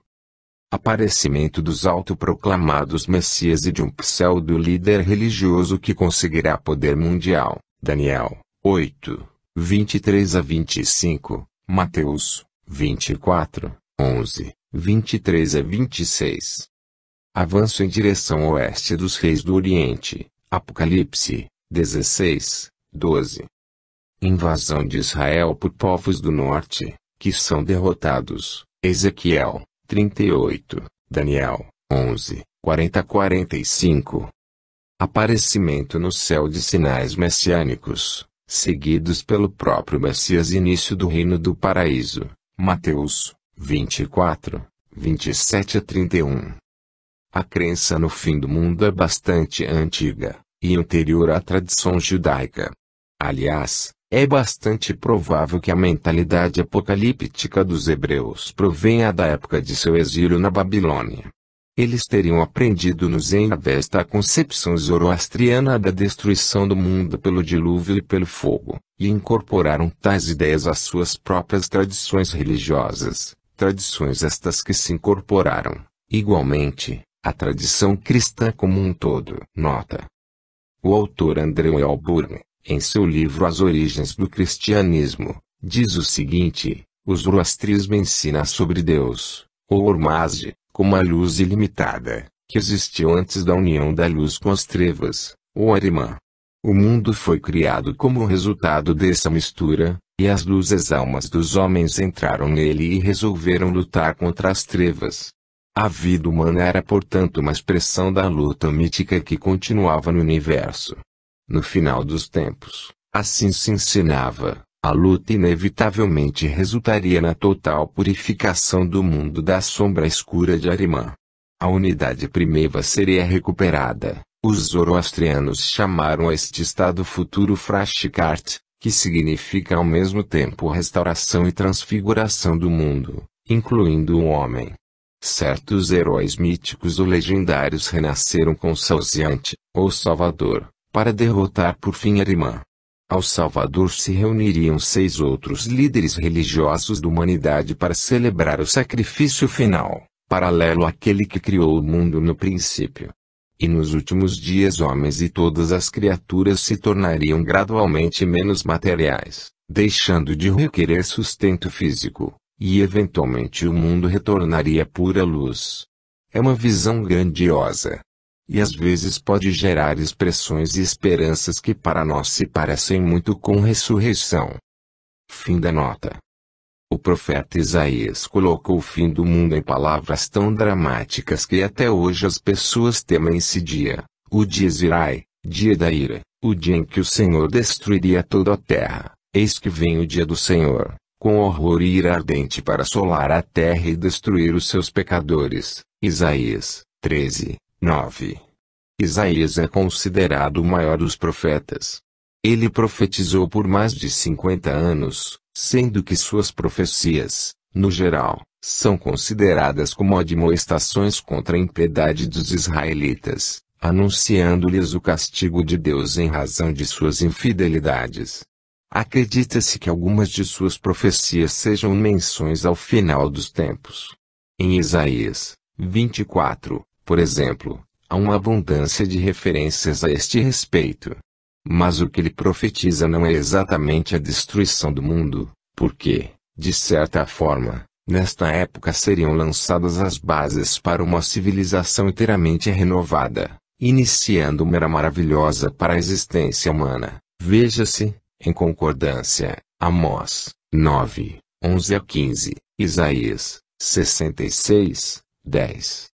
Aparecimento dos autoproclamados Messias e de um pseudo-líder religioso que conseguirá poder mundial. Daniel 8, 23 a 25, Mateus 24, 11, 23 a 26. Avanço em direção oeste dos reis do Oriente. Apocalipse 16, 12. Invasão de Israel por povos do norte, que são derrotados. Ezequiel 38, Daniel 11, 40 a 45. Aparecimento no céu de sinais messiânicos, seguidos pelo próprio Messias. Início do reino do paraíso. Mateus 24, 27 a 31. A crença no fim do mundo é bastante antiga, e anterior à tradição judaica. Aliás, é bastante provável que a mentalidade apocalíptica dos hebreus provenha da época de seu exílio na Babilônia. Eles teriam aprendido no Zen através da concepção zoroastriana da destruição do mundo pelo dilúvio e pelo fogo, e incorporaram tais ideias às suas próprias tradições religiosas, tradições estas que se incorporaram, igualmente, à tradição cristã como um todo. Nota: o autor André Welburn, em seu livro As Origens do Cristianismo, diz o seguinte: o zoroastrismo ensina sobre Deus, ou Ormazd, como a luz ilimitada, que existiu antes da união da luz com as trevas, ou Arimã. O mundo foi criado como resultado dessa mistura, e as luzes almas dos homens entraram nele e resolveram lutar contra as trevas. A vida humana era portanto uma expressão da luta mítica que continuava no universo. No final dos tempos, assim se ensinava, a luta inevitavelmente resultaria na total purificação do mundo da sombra escura de Arimã. A unidade primitiva seria recuperada. Os zoroastrianos chamaram a este estado futuro Frashtikart, que significa ao mesmo tempo restauração e transfiguração do mundo, incluindo o homem. Certos heróis míticos ou legendários renasceram com Salziante, ou Salvador, para derrotar por fim Arimã. Ao Salvador se reuniriam 6 outros líderes religiosos da humanidade para celebrar o sacrifício final, paralelo àquele que criou o mundo no princípio. E nos últimos dias homens e todas as criaturas se tornariam gradualmente menos materiais, deixando de requerer sustento físico, e eventualmente o mundo retornaria pura luz. É uma visão grandiosa. E às vezes pode gerar expressões e esperanças que para nós se parecem muito com ressurreição. Fim da nota. O profeta Isaías colocou o fim do mundo em palavras tão dramáticas que até hoje as pessoas temem esse dia, o dia Zirai, dia da ira, o dia em que o Senhor destruiria toda a terra. Eis que vem o dia do Senhor, com horror e ira ardente para assolar a terra e destruir os seus pecadores. Isaías 13, 9. Isaías é considerado o maior dos profetas. Ele profetizou por mais de 50 anos, sendo que suas profecias, no geral, são consideradas como admoestações contra a impiedade dos israelitas, anunciando-lhes o castigo de Deus em razão de suas infidelidades. Acredita-se que algumas de suas profecias sejam menções ao final dos tempos. Em Isaías 24, por exemplo, há uma abundância de referências a este respeito. Mas o que ele profetiza não é exatamente a destruição do mundo, porque, de certa forma, nesta época seriam lançadas as bases para uma civilização inteiramente renovada, iniciando uma era maravilhosa para a existência humana. Veja-se, em concordância, Amós 9, 11 a 15, Isaías 66, 10.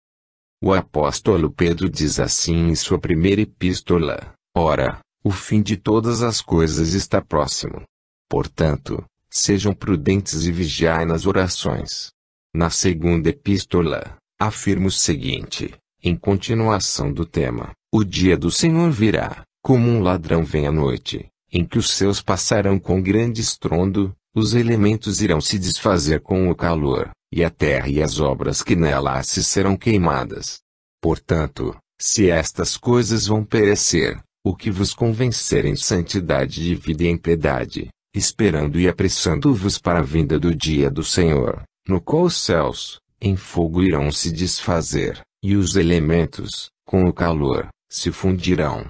O apóstolo Pedro diz assim em sua primeira epístola: ora, o fim de todas as coisas está próximo. Portanto, sejam prudentes e vigiai nas orações. Na segunda epístola, afirma o seguinte, em continuação do tema: o dia do Senhor virá, como um ladrão vem à noite, em que os céus passarão com grande estrondo, os elementos irão se desfazer com o calor, e a terra e as obras que nela há se serão queimadas. Portanto, se estas coisas vão perecer, o que vos convencer em santidade de vida e em piedade, esperando e apressando-vos para a vinda do dia do Senhor, no qual os céus, em fogo irão se desfazer, e os elementos, com o calor, se fundirão.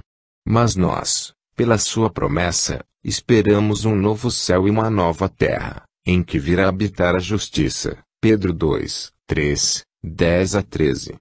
Mas nós, pela sua promessa, esperamos um novo céu e uma nova terra, em que virá habitar a justiça. Pedro 2, 3, 10-13.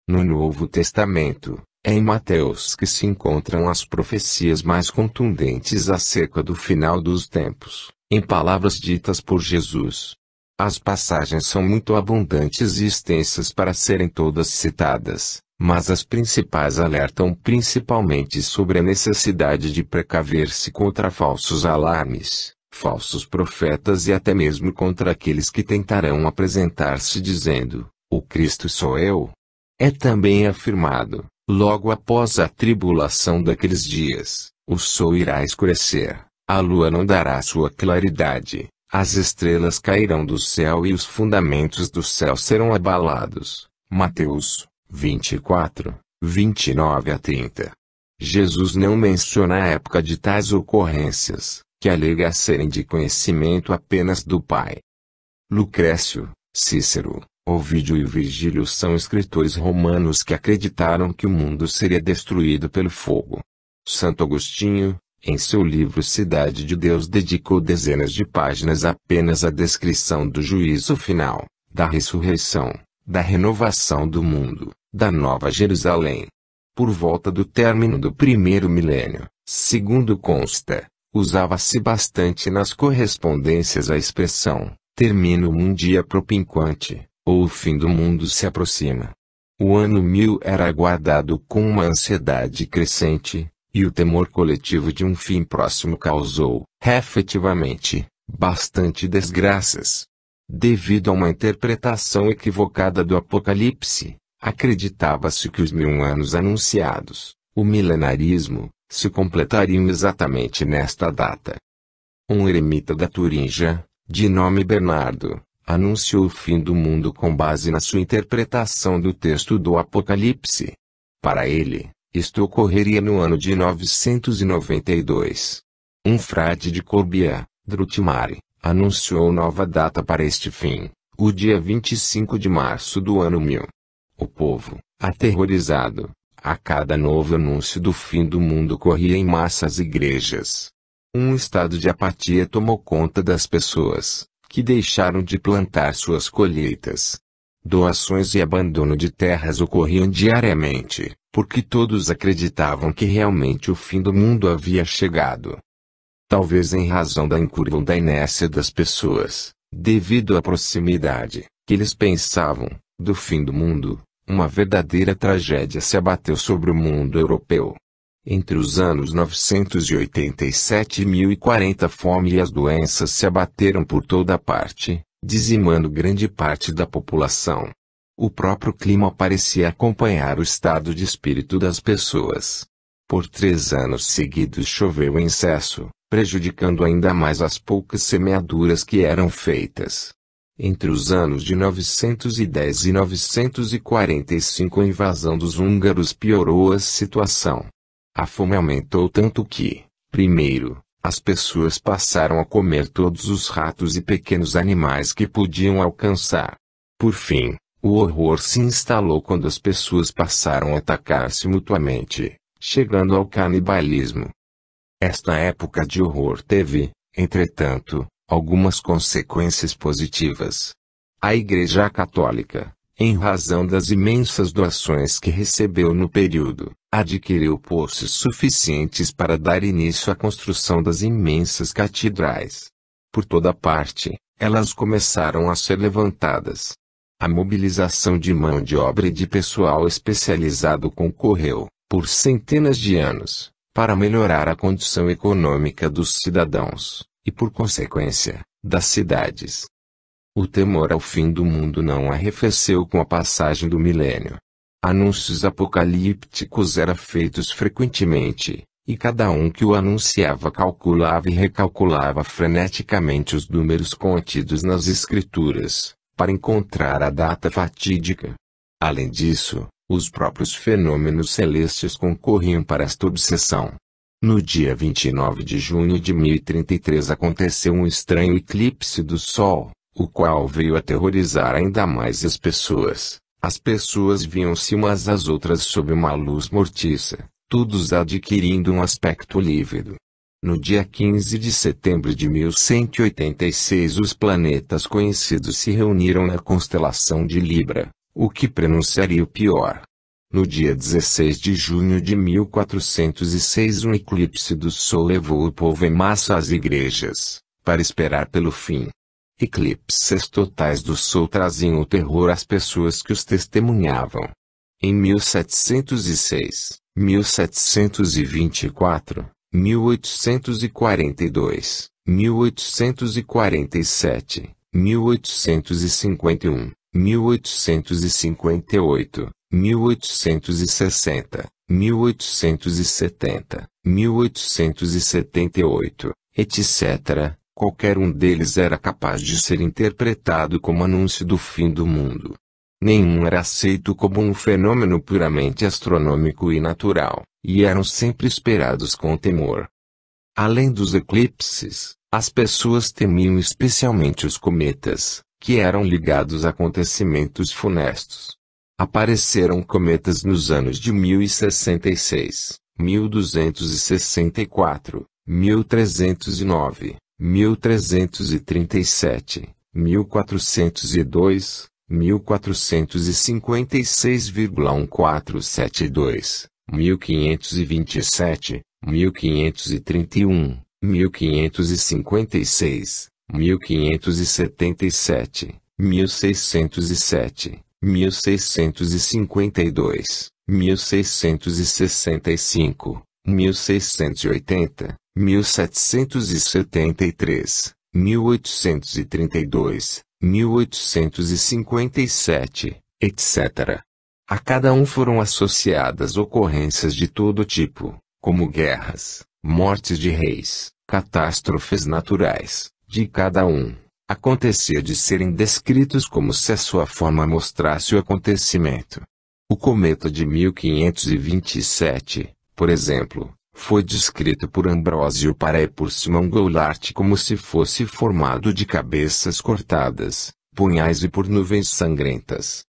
No Novo Testamento, é em Mateus que se encontram as profecias mais contundentes acerca do final dos tempos, em palavras ditas por Jesus. As passagens são muito abundantes e extensas para serem todas citadas, mas as principais alertam principalmente sobre a necessidade de precaver-se contra falsos alarmes, falsos profetas e até mesmo contra aqueles que tentarão apresentar-se dizendo: "O Cristo sou eu". É também afirmado, logo após a tribulação daqueles dias, o sol irá escurecer, a lua não dará sua claridade, as estrelas cairão do céu e os fundamentos do céu serão abalados. Mateus 24, 29-30. Jesus não menciona a época de tais ocorrências, que alega serem de conhecimento apenas do Pai. Lucrécio, Cícero, Ovídio e Virgílio são escritores romanos que acreditaram que o mundo seria destruído pelo fogo. Santo Agostinho, em seu livro Cidade de Deus, dedicou dezenas de páginas apenas à descrição do juízo final, da ressurreição, da renovação do mundo, da Nova Jerusalém. Por volta do término do primeiro milênio, segundo consta, usava-se bastante nas correspondências a expressão "terminum mundia propinquante", ou o fim do mundo se aproxima. O ano 1000 era aguardado com uma ansiedade crescente, e o temor coletivo de um fim próximo causou, efetivamente, bastante desgraças. Devido a uma interpretação equivocada do Apocalipse, acreditava-se que os 1000 anos anunciados, o milenarismo, se completariam exatamente nesta data. Um eremita da Turíngia, de nome Bernardo, anunciou o fim do mundo com base na sua interpretação do texto do Apocalipse. Para ele, isto ocorreria no ano de 992. Um frade de Corbia, Drutimari, anunciou nova data para este fim, o dia 25 de março do ano 1000. O povo, aterrorizado, a cada novo anúncio do fim do mundo corria em massa às igrejas. Um estado de apatia tomou conta das pessoas, que deixaram de plantar suas colheitas. Doações e abandono de terras ocorriam diariamente, porque todos acreditavam que realmente o fim do mundo havia chegado. Talvez em razão da incurva da inércia das pessoas, devido à proximidade, que eles pensavam, do fim do mundo, uma verdadeira tragédia se abateu sobre o mundo europeu. Entre os anos 987 e 1040 a fome e as doenças se abateram por toda parte, dizimando grande parte da população. O próprio clima parecia acompanhar o estado de espírito das pessoas. Por 3 anos seguidos choveu em excesso, prejudicando ainda mais as poucas semeaduras que eram feitas. Entre os anos de 910 e 945 a invasão dos húngaros piorou a situação. A fome aumentou tanto que, primeiro, as pessoas passaram a comer todos os ratos e pequenos animais que podiam alcançar. Por fim, o horror se instalou quando as pessoas passaram a atacar-se mutuamente, chegando ao canibalismo. Esta época de horror teve, entretanto, algumas consequências positivas. A Igreja Católica, em razão das imensas doações que recebeu no período, adquiriu posses suficientes para dar início à construção das imensas catedrais. Por toda parte, elas começaram a ser levantadas. A mobilização de mão de obra e de pessoal especializado concorreu, por centenas de anos, para melhorar a condição econômica dos cidadãos, e por consequência, das cidades. O temor ao fim do mundo não arrefeceu com a passagem do milênio. Anúncios apocalípticos eram feitos frequentemente, e cada um que o anunciava calculava e recalculava freneticamente os números contidos nas escrituras, para encontrar a data fatídica. Além disso, Os próprios fenômenos celestes concorriam para esta obsessão. No dia 29 de junho de 1033 aconteceu um estranho eclipse do Sol, o qual veio aterrorizar ainda mais as pessoas. As pessoas viam-se umas às outras sob uma luz mortiça, todos adquirindo um aspecto lívido. No dia 15 de setembro de 1186 os planetas conhecidos se reuniram na constelação de Libra, o que prenunciaria o pior. No dia 16 de junho de 1406 um eclipse do Sol levou o povo em massa às igrejas, para esperar pelo fim. Eclipses totais do Sol traziam o terror às pessoas que os testemunhavam. Em 1706, 1724, 1842, 1847, 1851, 1858, 1860, 1870, 1878, etc., qualquer um deles era capaz de ser interpretado como anúncio do fim do mundo. Nenhum era aceito como um fenômeno puramente astronômico e natural, e eram sempre esperados com temor. Além dos eclipses, as pessoas temiam especialmente os cometas, que eram ligados a acontecimentos funestos. Apareceram cometas nos anos de 1066, 1264, 1309, 1337, 1402, 1456,1472, 1527, 1531, 1556, 1577, 1607, 1652, 1665, 1680, 1773, 1832, 1857, etc. A cada um foram associadas ocorrências de todo tipo, como guerras, mortes de reis, catástrofes naturais. De cada um, acontecia de serem descritos como se a sua forma mostrasse o acontecimento. O cometa de 1527, por exemplo, foi descrito por Ambrósio Paré e por Simão Goulart como se fosse formado de cabeças cortadas, punhais e por nuvens sangrentas.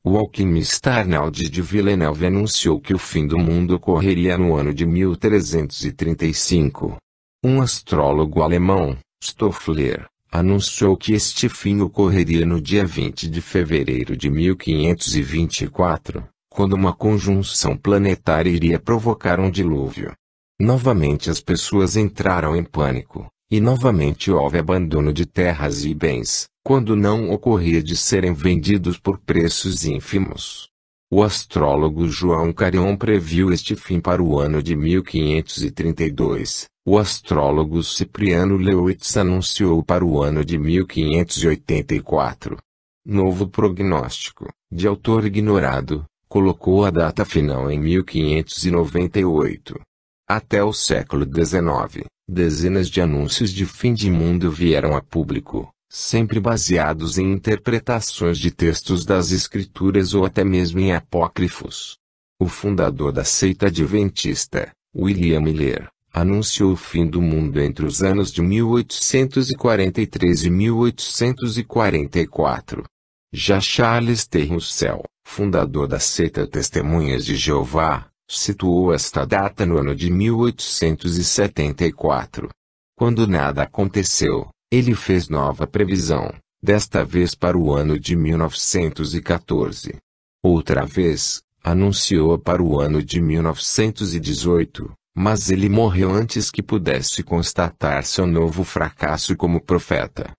O alquimista Arnaud de Villeneuve anunciou que o fim do mundo ocorreria no ano de 1335. Um astrólogo alemão, Stoffler, anunciou que este fim ocorreria no dia 20 de fevereiro de 1524, quando uma conjunção planetária iria provocar um dilúvio. Novamente as pessoas entraram em pânico, e novamente houve abandono de terras e bens, quando não ocorria de serem vendidos por preços ínfimos. O astrólogo João Carion previu este fim para o ano de 1532. O astrólogo Cipriano Leowitz anunciou para o ano de 1584. Novo prognóstico, de autor ignorado, colocou a data final em 1598. Até o século XIX, dezenas de anúncios de fim de mundo vieram a público, sempre baseados em interpretações de textos das Escrituras ou até mesmo em apócrifos. O fundador da seita adventista, William Miller, anunciou o fim do mundo entre os anos de 1843 e 1844. Já Charles T. Russell, fundador da seita Testemunhas de Jeová, situou esta data no ano de 1874. Quando nada aconteceu, ele fez nova previsão, desta vez para o ano de 1914. Outra vez, anunciou-a para o ano de 1918. Mas ele morreu antes que pudesse constatar seu novo fracasso como profeta.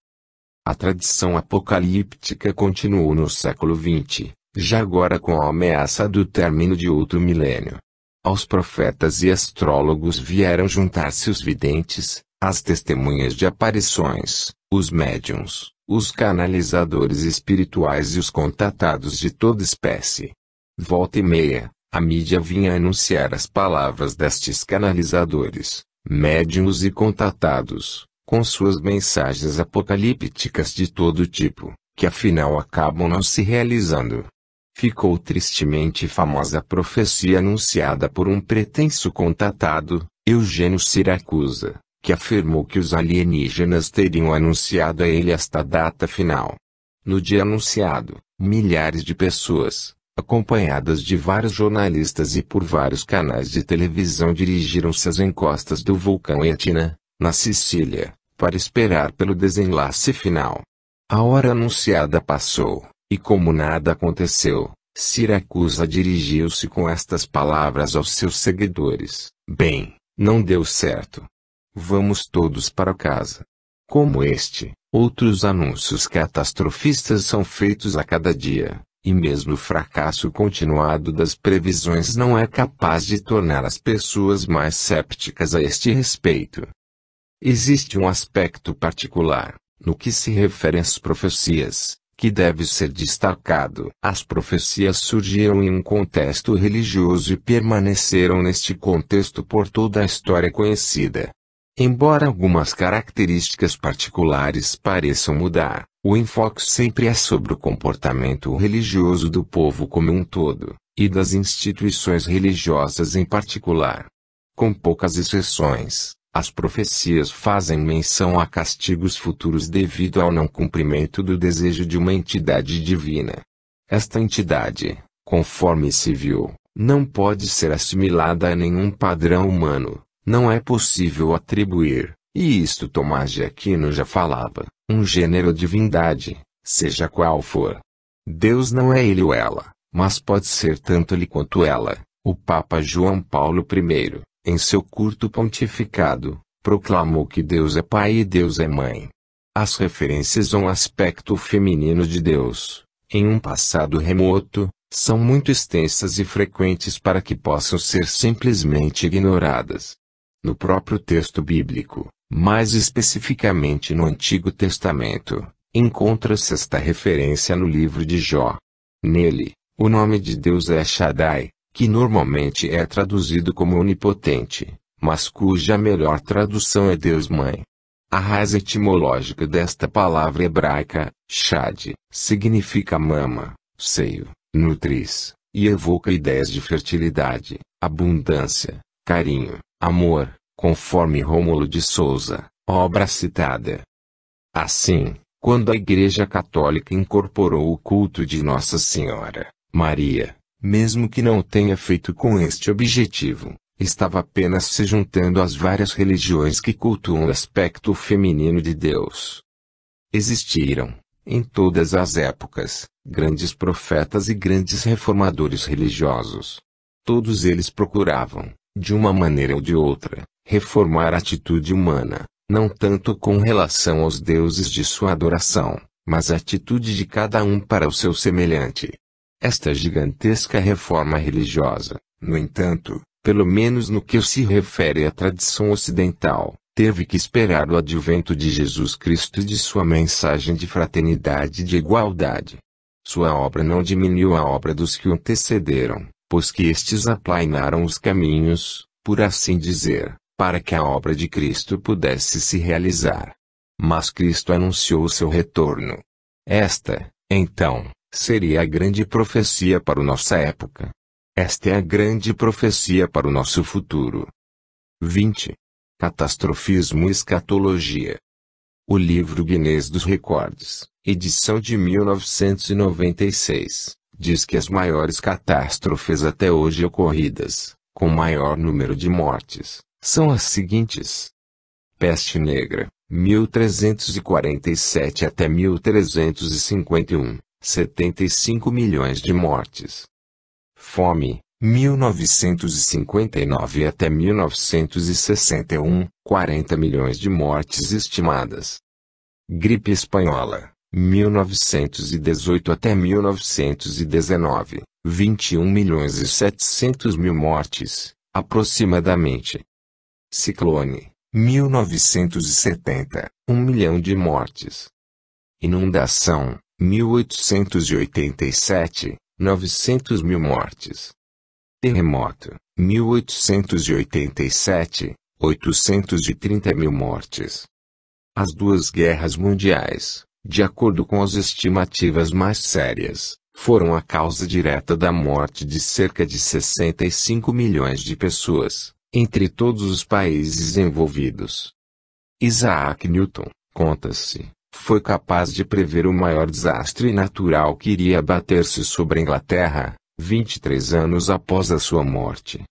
A tradição apocalíptica continuou no século XX, já agora com a ameaça do término de outro milênio. Aos profetas e astrólogos vieram juntar-se os videntes, as testemunhas de aparições, os médiuns, os canalizadores espirituais e os contatados de toda espécie. Volta e meia, a mídia vinha anunciar as palavras destes canalizadores, médiuns e contatados, com suas mensagens apocalípticas de todo tipo, que afinal acabam não se realizando. Ficou tristemente famosa a profecia anunciada por um pretenso contatado, Eugênio Siracusa, que afirmou que os alienígenas teriam anunciado a ele esta data final. No dia anunciado, milhares de pessoas, acompanhadas de vários jornalistas e por vários canais de televisão, dirigiram-se às encostas do vulcão Etna, na Sicília, para esperar pelo desenlace final. A hora anunciada passou, e como nada aconteceu, Siracusa dirigiu-se com estas palavras aos seus seguidores: "Bem, não deu certo. Vamos todos para casa." Como este, outros anúncios catastrofistas são feitos a cada dia, e mesmo o fracasso continuado das previsões não é capaz de tornar as pessoas mais céticas a este respeito. Existe um aspecto particular, no que se refere às profecias, que deve ser destacado. As profecias surgiram em um contexto religioso e permaneceram neste contexto por toda a história conhecida. Embora algumas características particulares pareçam mudar, o enfoque sempre é sobre o comportamento religioso do povo como um todo, e das instituições religiosas em particular. Com poucas exceções, as profecias fazem menção a castigos futuros devido ao não cumprimento do desejo de uma entidade divina. Esta entidade, conforme se viu, não pode ser assimilada a nenhum padrão humano. Não é possível atribuir, e isto Tomás de Aquino já falava, um gênero de divindade, seja qual for. Deus não é ele ou ela, mas pode ser tanto ele quanto ela. O Papa João Paulo I, em seu curto pontificado, proclamou que Deus é Pai e Deus é Mãe. As referências a um aspecto feminino de Deus, em um passado remoto, são muito extensas e frequentes para que possam ser simplesmente ignoradas. No próprio texto bíblico, mais especificamente no Antigo Testamento, encontra-se esta referência no livro de Jó. Nele, o nome de Deus é Shaddai, que normalmente é traduzido como onipotente, mas cuja melhor tradução é Deus Mãe. A raiz etimológica desta palavra hebraica, Shad, significa mama, seio, nutriz, e evoca ideias de fertilidade, abundância, carinho, amor, conforme Rômulo de Souza, obra citada. Assim, quando a Igreja Católica incorporou o culto de Nossa Senhora, Maria, mesmo que não tenha feito com este objetivo, estava apenas se juntando às várias religiões que cultuam o aspecto feminino de Deus. Existiram, em todas as épocas, grandes profetas e grandes reformadores religiosos. Todos eles procuravam, de uma maneira ou de outra, reformar a atitude humana, não tanto com relação aos deuses de sua adoração, mas a atitude de cada um para o seu semelhante. Esta gigantesca reforma religiosa, no entanto, pelo menos no que se refere à tradição ocidental, teve que esperar o advento de Jesus Cristo e de sua mensagem de fraternidade e de igualdade. Sua obra não diminuiu a obra dos que o antecederam, pois que estes aplainaram os caminhos, por assim dizer, para que a obra de Cristo pudesse se realizar. Mas Cristo anunciou o seu retorno. Esta, então, seria a grande profecia para a nossa época. Esta é a grande profecia para o nosso futuro. 20. Catastrofismo e escatologia. O livro Guinness dos Recordes, edição de 1996, diz que as maiores catástrofes até hoje ocorridas, com maior número de mortes, são as seguintes: Peste Negra, 1347 até 1351, 75 milhões de mortes. Fome, 1959 até 1961, 40 milhões de mortes estimadas. Gripe Espanhola, 1918 até 1919, 21 milhões e 700 mil mortes, aproximadamente. Ciclone, 1970, 1 milhão de mortes. Inundação, 1887, 900 mil mortes. Terremoto, 1887, 830 mil mortes. As duas guerras mundiais, de acordo com as estimativas mais sérias, foram a causa direta da morte de cerca de 65 milhões de pessoas, entre todos os países envolvidos. Isaac Newton, conta-se, foi capaz de prever o maior desastre natural que iria abater-se sobre a Inglaterra, 23 anos após a sua morte.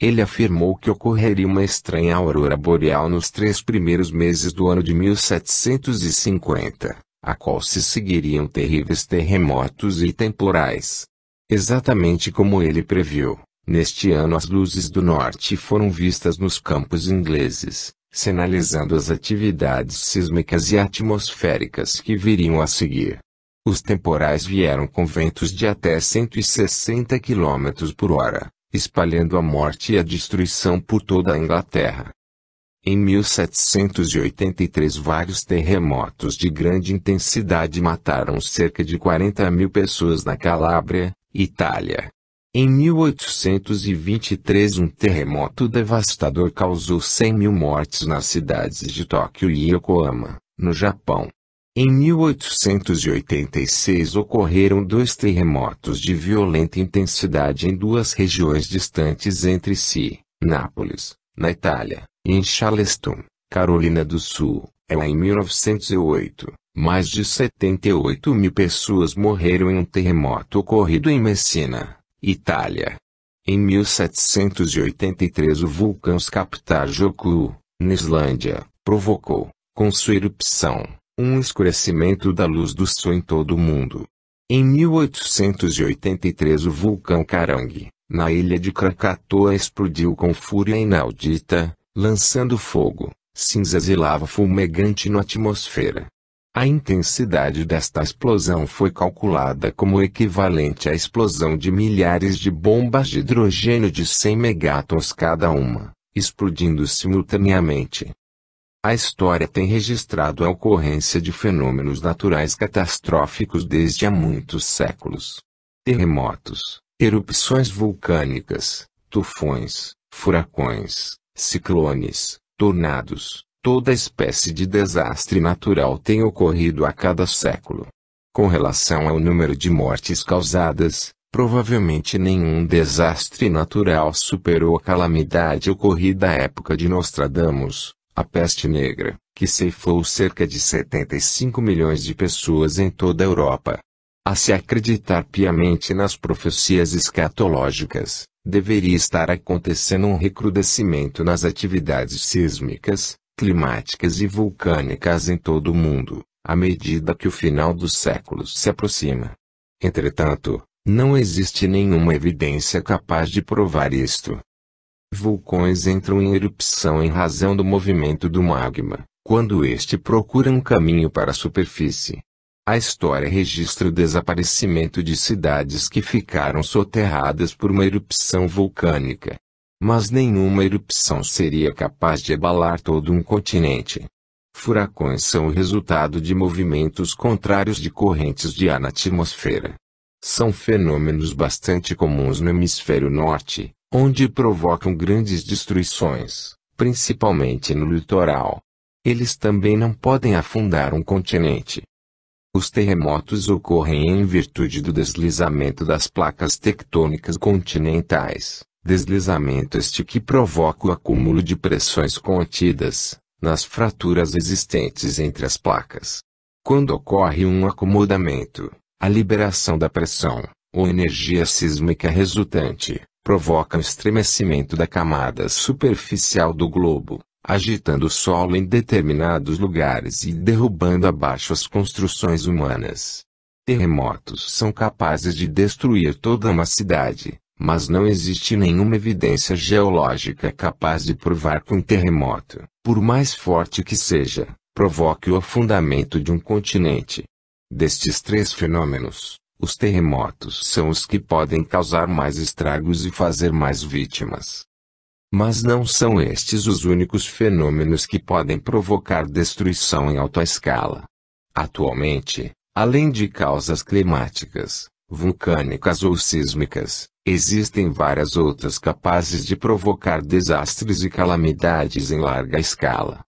Ele afirmou que ocorreria uma estranha aurora boreal nos 3 primeiros meses do ano de 1750, a qual se seguiriam terríveis terremotos e temporais. Exatamente como ele previu, neste ano as luzes do norte foram vistas nos campos ingleses, sinalizando as atividades sísmicas e atmosféricas que viriam a seguir. Os temporais vieram com ventos de até 160 km por hora, espalhando a morte e a destruição por toda a Inglaterra. Em 1783 vários terremotos de grande intensidade mataram cerca de 40 mil pessoas na Calábria, Itália. Em 1823 um terremoto devastador causou 100 mil mortes nas cidades de Tóquio e Yokohama, no Japão. Em 1886 ocorreram 2 terremotos de violenta intensidade em 2 regiões distantes entre si, Nápoles, na Itália, e em Charleston, Carolina do Sul. Em 1908, mais de 78 mil pessoas morreram em um terremoto ocorrido em Messina, Itália. Em 1783 o vulcão Skaptar-Jokul, na Islândia, provocou, com sua erupção, um escurecimento da luz do sol em todo o mundo. Em 1883 o vulcão Karang, na ilha de Krakatoa explodiu com fúria inaudita, lançando fogo, cinzas e lava fumegante na atmosfera. A intensidade desta explosão foi calculada como equivalente à explosão de milhares de bombas de hidrogênio de 100 megatons cada uma, explodindo simultaneamente. A história tem registrado a ocorrência de fenômenos naturais catastróficos desde há muitos séculos. Terremotos, erupções vulcânicas, tufões, furacões, ciclones, tornados, toda espécie de desastre natural tem ocorrido a cada século. Com relação ao número de mortes causadas, provavelmente nenhum desastre natural superou a calamidade ocorrida à época de Nostradamus, a peste negra, que ceifou cerca de 75 milhões de pessoas em toda a Europa. A se acreditar piamente nas profecias escatológicas, deveria estar acontecendo um recrudescimento nas atividades sísmicas, climáticas e vulcânicas em todo o mundo, à medida que o final dos séculos se aproxima. Entretanto, não existe nenhuma evidência capaz de provar isto. Vulcões entram em erupção em razão do movimento do magma, quando este procura um caminho para a superfície. A história registra o desaparecimento de cidades que ficaram soterradas por uma erupção vulcânica. Mas nenhuma erupção seria capaz de abalar todo um continente. Furacões são o resultado de movimentos contrários de correntes de ar na atmosfera. São fenômenos bastante comuns no hemisfério norte, onde provocam grandes destruições, principalmente no litoral. Eles também não podem afundar um continente. Os terremotos ocorrem em virtude do deslizamento das placas tectônicas continentais, deslizamento este que provoca o acúmulo de pressões contidas, nas fraturas existentes entre as placas. Quando ocorre um acomodamento, a liberação da pressão, ou energia sísmica resultante, provoca o estremecimento da camada superficial do globo, agitando o solo em determinados lugares e derrubando abaixo as construções humanas. Terremotos são capazes de destruir toda uma cidade, mas não existe nenhuma evidência geológica capaz de provar que um terremoto, por mais forte que seja, provoque o afundamento de um continente. Destes 3 fenômenos, os terremotos são os que podem causar mais estragos e fazer mais vítimas. Mas não são estes os únicos fenômenos que podem provocar destruição em alta escala. Atualmente, além de causas climáticas, vulcânicas ou sísmicas, existem várias outras capazes de provocar desastres e calamidades em larga escala.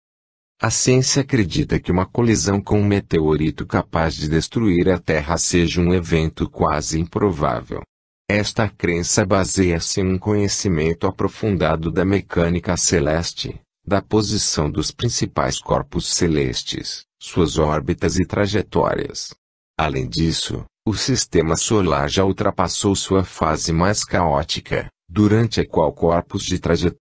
A ciência acredita que uma colisão com um meteorito capaz de destruir a Terra seja um evento quase improvável. Esta crença baseia-se em um conhecimento aprofundado da mecânica celeste, da posição dos principais corpos celestes, suas órbitas e trajetórias. Além disso, o sistema solar já ultrapassou sua fase mais caótica, durante a qual corpos de trajetória